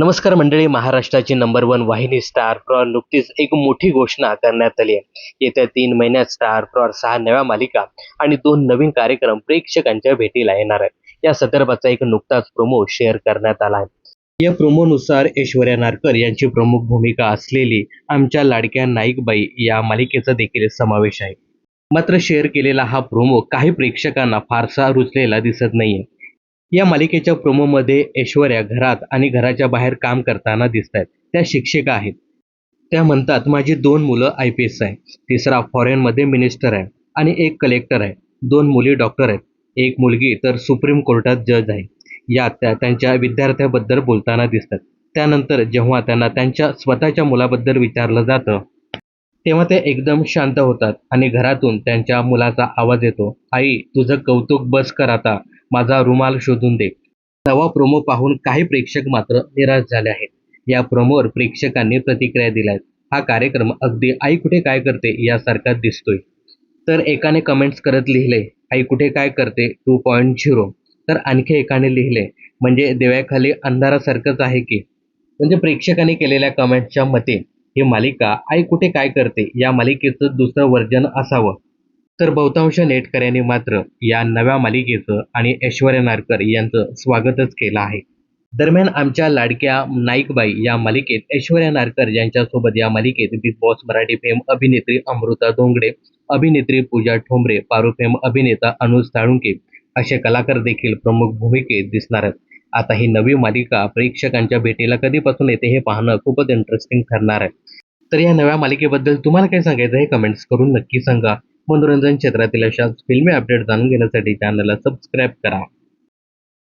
नमस्कार मंडळी, महाराष्ट्राची नंबर वन वाहिनी स्टार प्रॉर नुकतीच एक मोठी घोषणा करण्यात आली आहे. येत्या 3 महिन्यात स्टार प्रॉर 6 नव्या मालिका आणि 2 नवीन कार्यक्रम प्रेक्षकांच्या भेटीला येणार आहेत. या संदर्भाचा एक नुकताच प्रोमो शेअर करण्यात आला आहे. या प्रोमोनुसार ऐश्वर्या नारकर यांची प्रमुख भूमिका असलेली आमच्या लाडक्या नाईकबाई या मालिकेचा देखील समावेश आहे. मात्र शेअर केलेला हा प्रोमो काही प्रेक्षकांना फारसा रुचलेला दिसत नाहीये. या मालिकेच्या प्रोमोमध्ये ऐश्वर्या घरात आणि घराच्या बाहेर काम करताना दिसतात. त्या शिक्षिका आहेत. त्या म्हणतात, माझी 2 मुलं IPS आहे, तिसरा फॉरेनमध्ये मिनिस्टर आहे आणि एक कलेक्टर आहे. 2 मुली डॉक्टर आहेत, एक मुलगी तर सुप्रीम कोर्टात जज आहे. यात त्या त्यांच्या विद्यार्थ्याबद्दल बोलताना दिसतात. त्यानंतर जेव्हा त्यांना त्यांच्या स्वतःच्या मुलाबद्दल विचारलं जातं तेव्हा ते एकदम शांत होतात आणि घरातून त्यांच्या मुलाचा आवाज येतो, आई तुझं कौतुक बस कर आता, माझा रुमाल शोधून दे. नवा प्रोमो पाहून काही प्रेक्षक मात्र निराश झाले आहेत. या प्रोमोवर प्रेक्षकांनी प्रतिक्रिया दिल्यात. हा कार्यक्रम अगदी आई कुठे काय करते यासारखा दिसतोय. तर एकाने कमेंट्स करत लिहिले, आई कुठे काय करते 2.0. तर आणखी एकाने लिहिले, म्हणजे दिव्याखाली अंधारासारखंच आहे की. म्हणजे प्रेक्षकांनी केलेल्या कमेंटच्या मते ही मालिका आई कुठे काय करते या मालिकेचं दुसरं व्हर्जन असावं. तर बहुतांश नेटकऱ्यांनी मात्र या नव्या मालिकेचं आणि ऐश्वर्या नारकर यांचं स्वागतच केलं आहे. दरम्यान आमच्या लाडक्या नाईकबाई या मालिकेत ऐश्वर्या नारकर यांच्यासोबत या मालिकेत बिग बॉस मराठी फेम अभिनेत्री अमृता धोंगडे, अभिनेत्री पूजा ठोंबरे, पारू फेम अभिनेता अनुज साळुंके असे कलाकार देखील प्रमुख भूमिकेत दिसणार आहेत. आता ही नवी मालिका प्रेक्षकांच्या भेटीला कधीपासून येते हे पाहणं खूपच इंटरेस्टिंग ठरणार आहे. तर या नव्या मालिकेबद्दल तुम्हाला काय सांगायचं हे कमेंट्स करून नक्की सांगा. मनोरंजन क्षेत्रातील अशाच फिल्मी अपडेट जाणून घेण्यासाठी चॅनलला सबस्क्राईब करा.